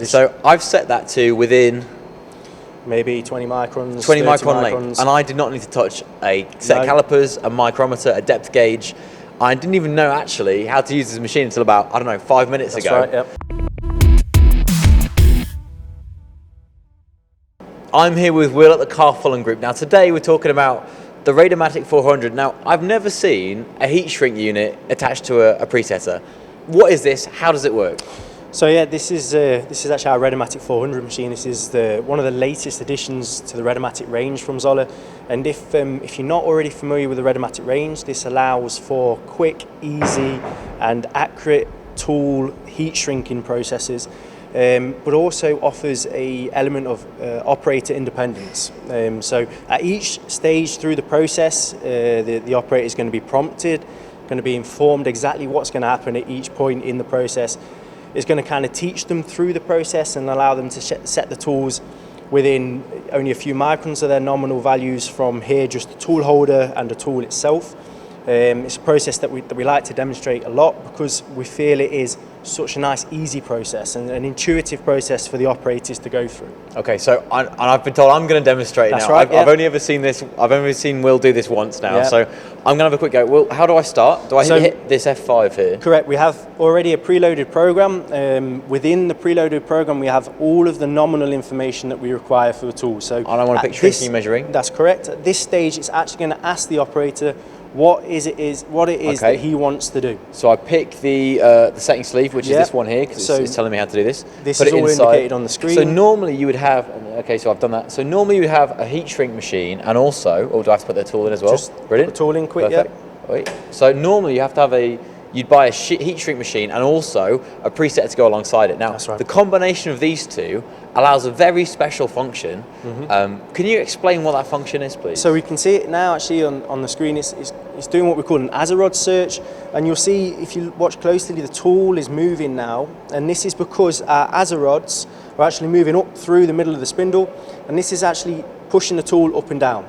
position. So I've set that to within maybe 20 microns, 20 micron microns. length, and I did not need to touch a set of calipers, a micrometer, a depth gauge. I didn't even know actually how to use this machine until about, I don't know, 5 minutes ago. That's right, yep. I'm here with Will at the Car Fulham Group. Now today we're talking about the Redomatic 400. Now I've never seen a heat shrink unit attached to a presetter. What is this? How does it work? So yeah, this is actually our Redomatic 400 machine. This is one of the latest additions to the Redomatic range from Zoller. And if you're not already familiar with the Redomatic range, this allows for quick, easy, and accurate tool heat shrinking processes. But also offers an element of operator independence. So at each stage through the process, the operator is going to be prompted, going to be informed exactly what's going to happen at each point in the process. It's going to kind of teach them through the process and allow them to set the tools within only a few microns of their nominal values from here, just the tool holder and the tool itself. It's a process that we like to demonstrate a lot because we feel it is such a nice, easy process and an intuitive process for the operators to go through. Okay, so I've been told I'm going to demonstrate That's now. right, I've only ever seen this. I've only seen Will do this once now, so I'm going to have a quick go. Will, how do I start? Do I hit this F5 here? Correct. We have already a preloaded program. Within the preloaded program, we have all of the nominal information that we require for the tool. So, and I want to pick shrinking and measuring. That's correct. At this stage, it's actually going to ask the operator what it is that he wants to do. So I pick the setting sleeve, which is this one here, because it's telling me how to do this. This Put is it all inside. indicated on the screen. So normally you would have, okay, so I've done that. So normally you would have a heat shrink machine, and also, or do I have to put the tool in as well? Just Brilliant. put the tool in quick, Perfect. Wait. So normally you have to have you'd buy a heat shrink machine and also a preset to go alongside it. Now, the combination of these two allows a very special function. Can you explain what that function is, please? So we can see it now actually on the screen. It's doing what we call an AZEROD search, and you'll see if you watch closely the tool is moving now, and this is because our AZERODs are actually moving up through the middle of the spindle, and this is actually pushing the tool up and down.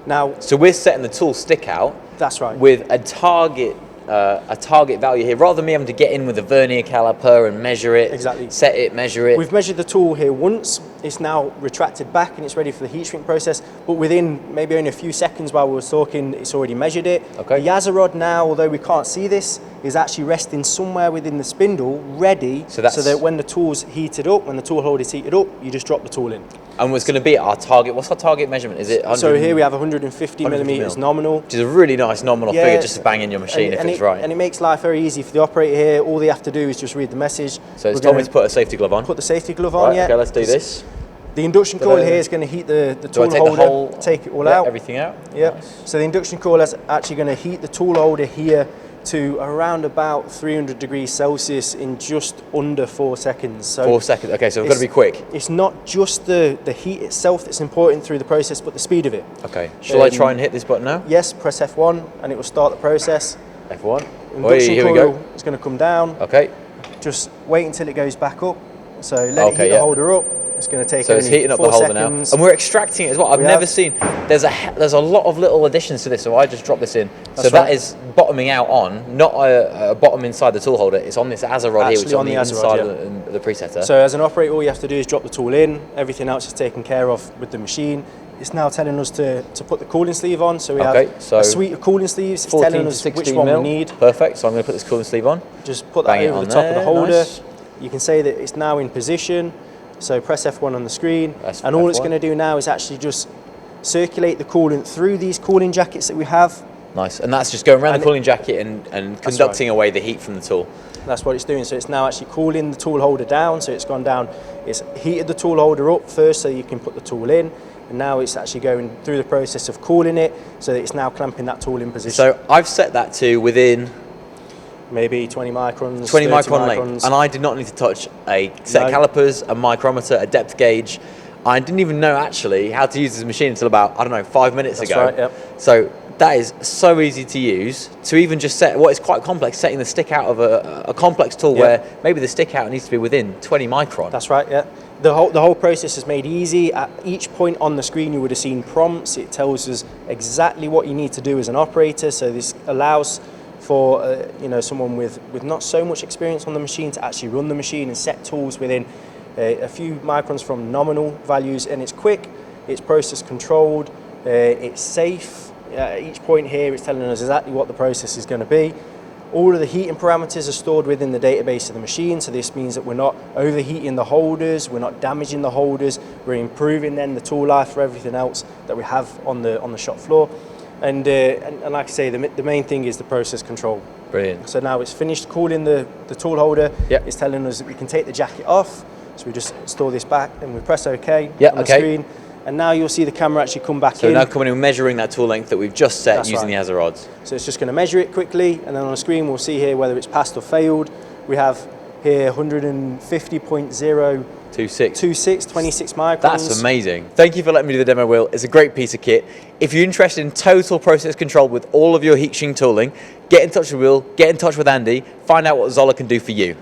Now, so we're setting the tool stick out. That's right. With a target value here, rather than me having to get in with a vernier caliper and measure it, set it, measure it. We've measured the tool here once. It's now retracted back and it's ready for the heat shrink process, but within maybe only a few seconds while we were talking, it's already measured it. Okay. The AZEROD now, although we can't see this, is actually resting somewhere within the spindle, ready, so that when the tool's heated up, when the tool holder is heated up, you just drop the tool in. And what's going to be our target? What's our target measurement? Is it 100? So here we have 150 millimeters nominal. Which is a really nice nominal figure just to bang in your machine if it's right. And it makes life very easy for the operator here. All they have to do is just read the message. So it's told me to put a safety glove on. Put the safety glove on, Okay, let's do this. The induction coil here is going to heat the tool holder, take it all out. Everything out? Yep. Nice. So the induction coil is actually going to heat the tool holder here to around about 300 degrees Celsius in just under 4 seconds. So 4 seconds, okay, so we've got to be quick. It's not just the heat itself that's important through the process, but the speed of it. Okay, shall I try and hit this button now? Yes, press F1 and it will start the process. F1. Induction coil is going to come down. Okay. Just wait until it goes back up. So let it heat the holder up. It's going to take so it's heating up the holder now, and we're extracting it as well. I've never seen. There's a lot of little additions to this, so I just drop this in. So that is bottoming out on, not a bottom inside the tool holder. It's on this AZEROD here, which is on the inside of the presetter. So as an operator, all you have to do is drop the tool in. Everything else is taken care of with the machine. It's now telling us to put the cooling sleeve on. So we have a suite of cooling sleeves. It's telling us which one we need. Perfect. So I'm going to put this cooling sleeve on. Just put that over the top of the holder. You can say that it's now in position. So press F1 on the screen, and all it's going to do now is actually just circulate the coolant through these cooling jackets that we have. Nice, and that's just going around the cooling jacket and conducting away the heat from the tool. That's what it's doing. So it's now actually cooling the tool holder down. So it's gone down, it's heated the tool holder up first so you can put the tool in, and now it's actually going through the process of cooling it so that it's now clamping that tool in position. So I've set that to within maybe 20 microns, 20 micron length, and I did not need to touch a set of calipers, a micrometer, a depth gauge. I didn't even know actually how to use this machine until about, I don't know, 5 minutes ago. Right, yep. So that is so easy to use, to even just set what is quite complex, setting the stick out of a complex tool where maybe the stick out needs to be within 20 micron. That's right, yeah. The whole process is made easy. At each point on the screen you would have seen prompts. It tells us exactly what you need to do as an operator, so this allows for someone with not so much experience on the machine to actually run the machine and set tools within a few microns from nominal values, and it's quick, it's process controlled, it's safe. At each point here it's telling us exactly what the process is going to be. All of the heating parameters are stored within the database of the machine, so this means that we're not overheating the holders, we're not damaging the holders, we're improving then the tool life for everything else that we have on the shop floor. And like I say, the main thing is the process control. Brilliant. So now it's finished cooling the tool holder. Yep. It's telling us that we can take the jacket off. So we just install this back and we press OK on the okay. screen. And now you'll see the camera actually come back in. So now coming and memoving that tool length that we've just set. That's using the Azza rods. So it's just going to measure it quickly, and then on the screen we'll see here whether it's passed or failed. We have here 150.0 26 microns. That's amazing. Thank you for letting me do the demo, Will. It's a great piece of kit. If you're interested in total process control with all of your heat shrink tooling, get in touch with Will, get in touch with Andy, find out what Zoller can do for you.